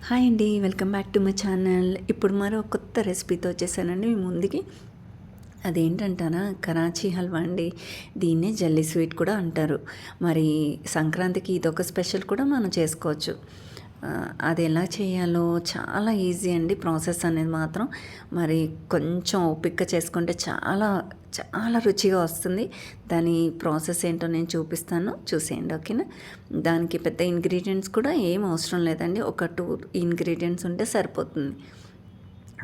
Hi అండి, welcome back to my channel. ఇప్పుడు మరో కొత్త రెసిపీతో వచ్చేసానండి మీ ముందుకి. అదేంటంటారా, కరాచీ హల్వా అండి. దీన్నే జల్లీ స్వీట్ కూడా అంటారు. మరి సంక్రాంతికి ఇదొక స్పెషల్ కూడా మనం చేసుకోవచ్చు. అది ఎలా చేయాలో చాలా ఈజీ అండి, ప్రాసెస్ అనేది మాత్రం. మరి కొంచెం ఓపిక చేసుకుంటే చాలా చాలా రుచిగా వస్తుంది. దాని ప్రాసెస్ ఏంటో నేను చూపిస్తాను, చూసేయండి. ఓకేనా. దానికి పెద్ద ఇంగ్రీడియంట్స్ కూడా ఏం అవసరం లేదండి, ఒక 2 ఇంగ్రీడియంట్స్ ఉంటే సరిపోతుంది.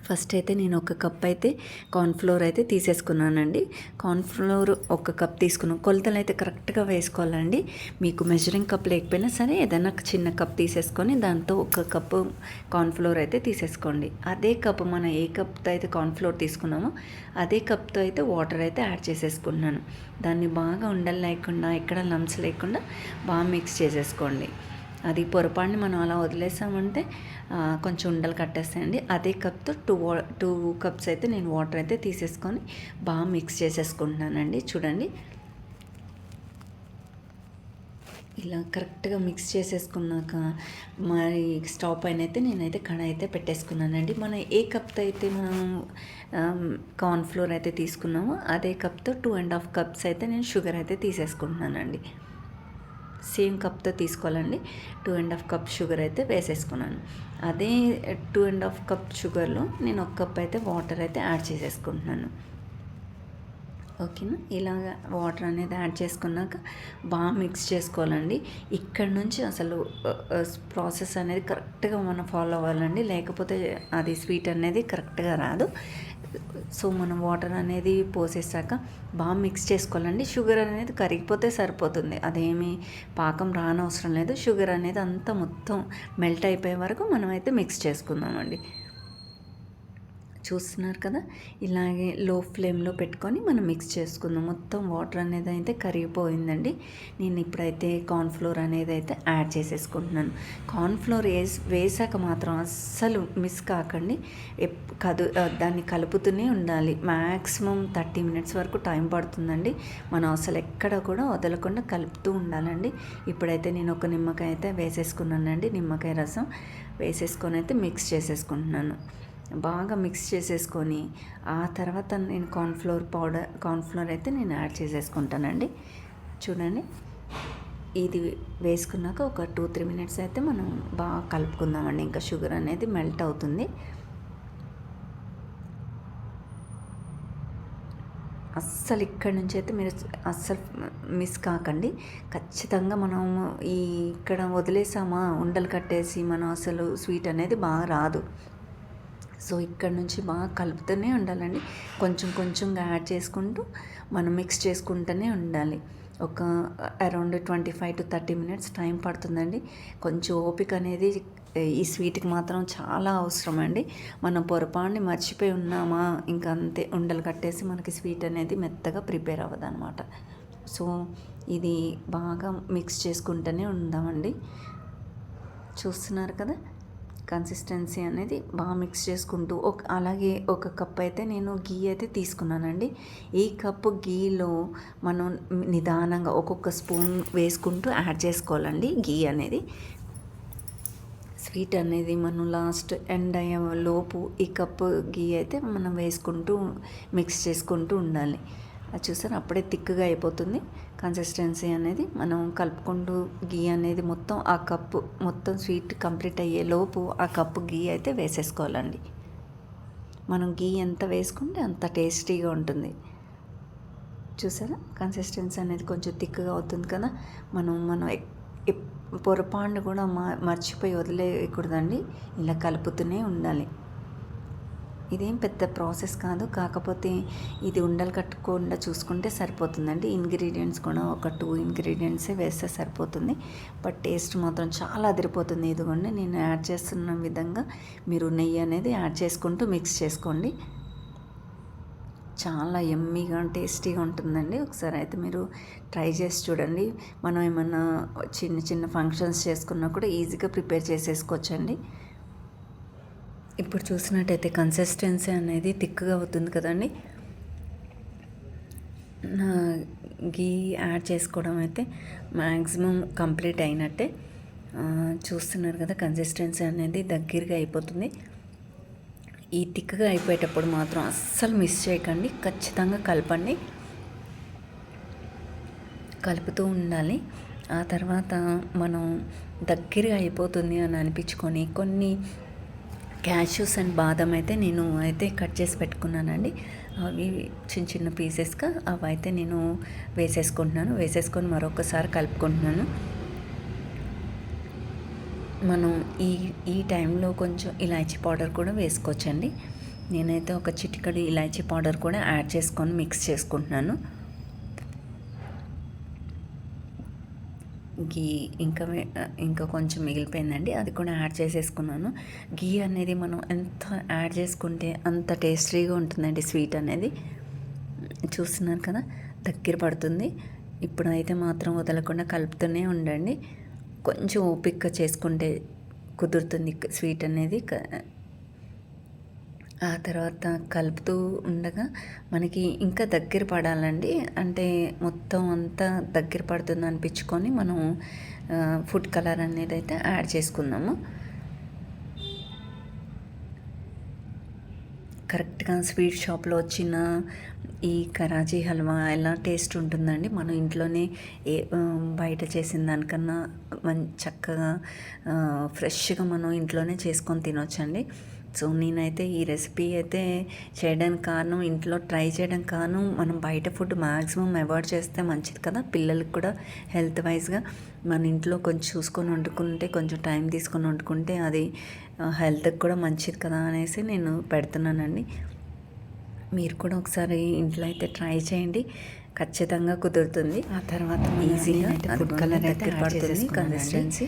ఫస్ట్ అయితే నేను ఒక కప్ అయితే కార్న్ఫ్లోర్ అయితే తీసేసుకున్నానండి. కార్న్ఫ్లోర్ ఒక కప్ తీసుకున్నాను. కొలతలు అయితే కరెక్ట్గా వేసుకోవాలండి. మీకు మెజరింగ్ కప్ లేకపోయినా సరే ఏదైనా చిన్న కప్ తీసేసుకొని దాంతో ఒక కప్పు కార్న్ఫ్లోర్ అయితే తీసేసుకోండి. అదే కప్ మనం ఏ కప్తో అయితే కార్న్ఫ్లోర్ తీసుకున్నామో అదే కప్తో అయితే వాటర్ అయితే యాడ్ చేసేసుకున్నాను. దాన్ని బాగా ఉండలు లేకుండా, ఎక్కడ లంప్స్ లేకుండా బాగా మిక్స్ చేసేసుకోండి. అది పొరపాటుని మనం అలా వదిలేసామంటే కొంచెం ఉండలు కట్టేస్తాయండి. అదే కప్తో టూ కప్స్ అయితే నేను వాటర్ అయితే తీసేసుకొని బాగా మిక్స్ చేసేసుకుంటున్నానండి. చూడండి, ఇలా కరెక్ట్గా మిక్స్ చేసేసుకున్నాక మరి స్టవ్ పైన అయితే నేనైతే కడాయి అయితే పెట్టేసుకున్నానండి. మనం ఏ కప్తో అయితే మనం కార్న్ఫ్లోర్ అయితే తీసుకున్నామో అదే కప్తో 2.5 కప్స్ అయితే నేను షుగర్ అయితే తీసేసుకుంటున్నానండి. సేమ్ కప్తో తీసుకోవాలండి. 2.5 కప్ షుగర్ అయితే వేసేసుకున్నాను. అదే 2.5 కప్ షుగర్లో నేను 1 కప్ అయితే వాటర్ అయితే యాడ్ చేసేసుకుంటున్నాను. ఓకేనా. ఇలాగ వాటర్ అనేది యాడ్ చేసుకున్నాక బాగా మిక్స్ చేసుకోవాలండి. ఇక్కడ నుంచి అసలు ప్రాసెస్ అనేది కరెక్ట్గా మనం ఫాలో అవ్వాలండి, లేకపోతే అది స్వీట్ అనేది కరెక్ట్గా రాదు. సో మనం వాటర్ అనేది పోసేసాక బాగా మిక్స్ చేసుకోవాలండి. షుగర్ అనేది కరిగిపోతే సరిపోతుంది, అదేమి పాకం రానవసరం లేదు. షుగర్ అనేది అంతా మొత్తం మెల్ట్ అయిపోయే వరకు మనమైతే మిక్స్ చేసుకుందామండి. చూస్తున్నారు కదా, ఇలాగే లో ఫ్లేమ్లో పెట్టుకొని మనం మిక్స్ చేసుకుందాం. మొత్తం వాటర్ అనేది అయితే కరిగిపోయిందండి. నేను ఇప్పుడైతే కార్న్ఫ్లోర్ అనేది అయితే యాడ్ చేసేసుకుంటున్నాను. కార్న్ఫ్లోర్ వేసాక మాత్రం అస్సలు మిస్ కాకండి. దాన్ని కలుపుతూనే ఉండాలి. మ్యాక్సిమం 30 మినిట్స్ వరకు టైం పడుతుందండి. మనం అసలు ఎక్కడ కూడా వదలకుండా కలుపుతూ ఉండాలండి. ఇప్పుడైతే నేను ఒక నిమ్మకాయ అయితే వేసేసుకున్నానండి. నిమ్మకాయ రసం వేసేసుకొని అయితే మిక్స్ చేసేసుకుంటున్నాను. బాగా మిక్స్ చేసేసుకొని ఆ తర్వాత నేను కార్న్ఫ్లోర్ అయితే నేను యాడ్ చేసేసుకుంటానండి. చూడండి, ఇది వేసుకున్నాక ఒక 2-3 మినిట్స్ అయితే మనం బాగా కలుపుకుందామండి. ఇంకా షుగర్ అనేది మెల్ట్ అవుతుంది. అస్సలు ఇక్కడి నుంచి అయితే మీరు అస్సలు మిస్ కాకండి. ఖచ్చితంగా మనం ఇక్కడ వదిలేసామా ఉండలు కట్టేసి మనం అసలు స్వీట్ అనేది బాగా రాదు. సో ఇక్కడ నుంచి బాగా కలుపుతూనే ఉండాలండి. కొంచెం కొంచెంగా యాడ్ చేసుకుంటూ మనం మిక్స్ చేసుకుంటూనే ఉండాలి. ఒక అరౌండ్ 25-30 మినిట్స్ టైం పడుతుందండి. కొంచెం ఓపిక అనేది ఈ స్వీట్కి మాత్రం చాలా అవసరం అండి. మనం పొరపాటుని మర్చిపోయి ఉన్నామా ఇంకా అంతే, ఉండలు కట్టేసి మనకి స్వీట్ అనేది మెత్తగా ప్రిపేర్ అవ్వదు అనమాట. సో ఇది బాగా మిక్స్ చేసుకుంటూనే ఉందామండి. చూస్తున్నారు కదా, కన్సిస్టెన్సీ అనేది బాగా మిక్స్ చేసుకుంటూ అలాగే ఒక కప్ అయితే నేను గీ అయితే తీసుకున్నానండి. ఈ కప్పు గీలో మనం నిదానంగా ఒక్కొక్క స్పూన్ వేసుకుంటూ యాడ్ చేసుకోవాలండి. గీ అనేది స్వీట్ అనేది మనం లాస్ట్ ఎండ్ అయ్యే లోపు ఈ కప్పు గీ అయితే మనం వేసుకుంటూ మిక్స్ చేసుకుంటూ ఉండాలి. అది చూసారు, అప్పుడే థిక్గా అయిపోతుంది కన్సిస్టెన్సీ అనేది. మనం కలుపుకుంటూ గీ అనేది మొత్తం ఆ కప్పు మొత్తం స్వీట్ కంప్లీట్ అయ్యే లోపు ఆ కప్పు గీ అయితే వేసేసుకోవాలండి. మనం గీ ఎంత వేసుకుంటే అంత టేస్టీగా ఉంటుంది. చూసారా, కన్సిస్టెన్సీ అనేది కొంచెం థిక్గా అవుతుంది కదా. మనం పొరపాటును కూడా మర్చిపోయి వదిలేయకూడదండి. ఇలా కలుపుతూనే ఉండాలి. ఇదేం పెద్ద ప్రాసెస్ కాదు, కాకపోతే ఇది ఉండలు కట్టకుండా చూసుకుంటే సరిపోతుందండి. ఇంగ్రీడియంట్స్ కూడా ఒక 2 ఇంగ్రీడియంట్సే వేస్తే సరిపోతుంది. బట్ టేస్ట్ మాత్రం చాలా అదిరిపోతుంది. ఇదిగోండి, నేను యాడ్ చేస్తున్న విధంగా మీరు నెయ్యి అనేది యాడ్ చేసుకుంటూ మిక్స్ చేసుకోండి. చాలా యమ్మీగా టేస్టీగా ఉంటుందండి. ఒకసారి అయితే మీరు ట్రై చేసి చూడండి. మనం ఏమన్నా చిన్న చిన్న ఫంక్షన్స్ చేసుకున్నా కూడా ఈజీగా ప్రిపేర్ చేసేసుకోవచ్చండి. ఇప్పుడు చూసినట్టయితే కన్సిస్టెన్సీ అనేది థిక్గా అవుతుంది కదండి. గీ యాడ్ చేసుకోవడం అయితే మ్యాక్సిమం కంప్లీట్ అయినట్టే. చూస్తున్నారు కదా, కన్సిస్టెన్సీ అనేది దగ్గరగా అయిపోతుంది. ఈ తిక్కగా అయిపోయేటప్పుడు మాత్రం అస్సలు మిస్ చేయకండి, ఖచ్చితంగా కలపండి, కలుపుతూ ఉండాలి. ఆ తర్వాత మనం దగ్గరగా అయిపోతుంది అని అనిపించుకొని కొన్ని క్యాష్యూస్ అండ్ బాదం అయితే నేను అయితే కట్ చేసి పెట్టుకున్నానండి. అవి చిన్న చిన్న పీసెస్గా అవి అయితే నేను వేసేసుకొని మరొకసారి కలుపుకుంటున్నాను. మనం ఈ టైంలో కొంచెం ఇలాచీ పౌడర్ కూడా వేసుకోవచ్చండి. నేనైతే ఒక చిటికెడు ఇలాచీ పౌడర్ కూడా యాడ్ చేసుకొని మిక్స్ చేసుకుంటున్నాను. గీ ఇంకా కొంచెం మిగిలిపోయిందండి, అది కూడా యాడ్ చేసేసుకున్నాను. గీ అనేది మనం ఎంత యాడ్ చేసుకుంటే అంత టేస్టీగా ఉంటుందండి స్వీట్ అనేది. చూస్తున్నారు కదా, దగ్గర పడుతుంది. ఇప్పుడైతే మాత్రం వదలకుండా కలుపుతూనే ఉండండి. కొంచెం ఓపిక చేసుకుంటే కుదురుతుంది స్వీట్ అనేది. ఆ తర్వాత కలుపుతూ ఉండగా మనకి ఇంకా దగ్గర పడాలండి, అంటే మొత్తం అంతా దగ్గర పడుతుంది అనిపించుకొని మనం ఫుడ్ కలర్ అనేది అయితే యాడ్ చేసుకుందాము. కరెక్ట్గా స్వీట్ షాప్లో వచ్చిన ఈ కరాచీ హల్వా ఎలా టేస్ట్ ఉంటుందండి, మనం ఇంట్లోనే బయట చేసిన దానికన్నా చక్కగా ఫ్రెష్గా మనం ఇంట్లోనే చేసుకొని తినొచ్చండి. సో నేనైతే ఈ రెసిపీ అయితే చేయడానికి కారణం, ఇంట్లో ట్రై చేయడానికి కారణం, మనం బయట ఫుడ్ మ్యాక్సిమం అవాయిడ్ చేస్తే మంచిది కదా, పిల్లలకి కూడా హెల్త్ వైజ్గా మన ఇంట్లో కొంచెం చూసుకొని వండుకుంటే, కొంచెం టైం తీసుకొని వండుకుంటే అది హెల్త్కి కూడా మంచిది కదా అనేసి నేను పెడుతున్నానండి. మీరు కూడా ఒకసారి ఇంట్లో అయితే ట్రై చేయండి, ఖచ్చితంగా కుదురుతుంది. ఆ తర్వాత ఈజీగా ఫుడ్ కలర్ దగ్గర పడుతుంది, కన్సిస్టెన్సీ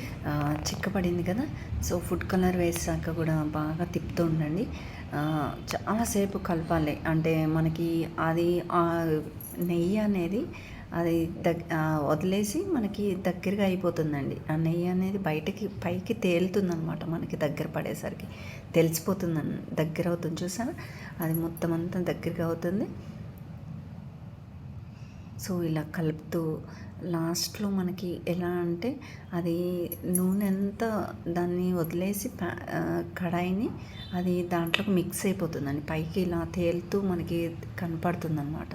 చిక్కపడింది కదా. సో ఫుడ్ కలర్ వేసాక కూడా బాగా తిప్పుతూ ఉండండి. చాలాసేపు కలపాలి, అంటే మనకి అది నెయ్యి అనేది అది వదిలేసి మనకి దగ్గరగా అయిపోతుందండి. ఆ నెయ్యి అనేది పైకి తేలుతుందనమాట, మనకి దగ్గర పడేసరికి తెలిసిపోతుంది, దగ్గర అవుతుంది. చూసారా, అది మొత్తం అంతా దగ్గరగా అవుతుంది. సో ఇలా కలుపుతూ లాస్ట్లో మనకి ఎలా అంటే అది నూనె అంతా దాన్ని వదిలేసి కడాయిని అది దాంట్లోకి మిక్స్ అయిపోతుందండి, పైకి ఇలా తేలుతూ మనకి కనపడుతుంది అనమాట.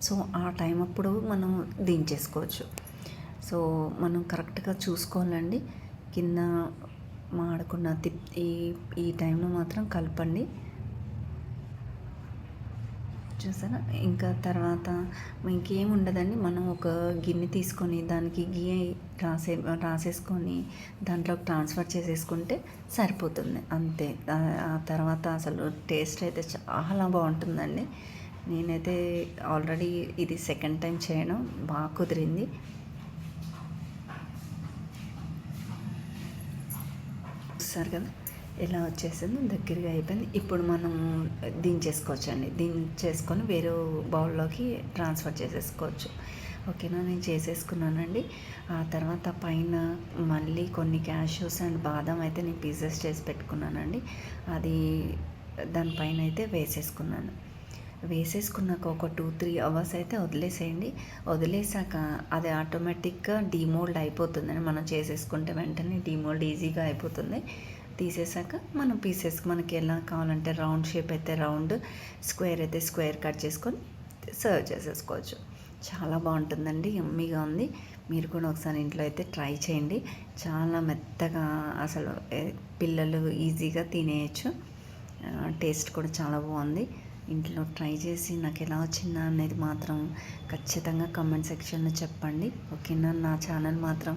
సో ఆ టైం అప్పుడు మనం దించేసుకోవచ్చు. సో మనం కరెక్ట్గా చూసుకోవాలండి, కింద మాడకుండా ఈ టైంలో మాత్రం కలపండి. చూసారా, ఇంకా తర్వాత ఇంకేం ఉండదండి, మనం ఒక గిన్నె తీసుకొని దానికి గీ రాసేసుకొని దాంట్లోకి ట్రాన్స్ఫర్ చేసేసుకుంటే సరిపోతుంది, అంతే. ఆ తర్వాత అసలు టేస్ట్ అయితే చాలా బాగుంటుందండి. నేనైతే ఆల్రెడీ ఇది సెకండ్ టైం చేయడం, బాగా కుదిరింది. చూస్తారు కదా ఎలా వచ్చేసిందో, దగ్గరగా అయిపోయింది. ఇప్పుడు మనం దించేసుకోవచ్చండి, దించేసుకొని వేరే బౌల్లోకి ట్రాన్స్ఫర్ చేసేసుకోవచ్చు. ఓకేనా, నేను చేసేసుకున్నానండి. ఆ తర్వాత పైన మళ్ళీ కొన్ని క్యాష్యూస్ అండ్ బాదం అయితే నేను పీసెస్ చేసి పెట్టుకున్నానండి, అది దానిపైన అయితే వేసేసుకున్నాక ఒక 2-3 అవర్స్ అయితే వదిలేసేయండి. వదిలేసాక అది ఆటోమేటిక్గా డీమోల్డ్ అయిపోతుందని, మనం చేసేసుకుంటే వెంటనే డీమోల్డ్ ఈజీగా అయిపోతుంది. తీసేసాక మనం పీసెస్కి మనకి ఎలా కావాలంటే రౌండ్ షేప్ అయితే రౌండ్, స్క్వేర్ అయితే స్క్వేర్ కట్ చేసుకొని సర్వ్ చేసేసుకోవచ్చు. చాలా బాగుంటుందండి, యమ్మీగా ఉంది. మీరు కూడా ఒకసారి ఇంట్లో అయితే ట్రై చేయండి, చాలా మెత్తగా అసలు పిల్లలు ఈజీగా తినేయచ్చు. టేస్ట్ కూడా చాలా బాగుంది. ఇంట్లో ట్రై చేసి నాకు ఎలా వచ్చిందా అనేది మాత్రం ఖచ్చితంగా కామెంట్ సెక్షన్లో చెప్పండి. ఓకేనా, నా ఛానల్ మాత్రం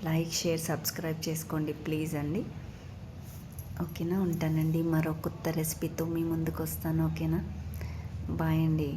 లైక్, షేర్, సబ్స్క్రైబ్ చేసుకోండి ప్లీజ్ అండి. ఓకేనా, ఉంటానండి, మరో కొత్త రెసిపీతో మీ ముందుకు వస్తాను. ఓకేనా, బాయ్ అండి.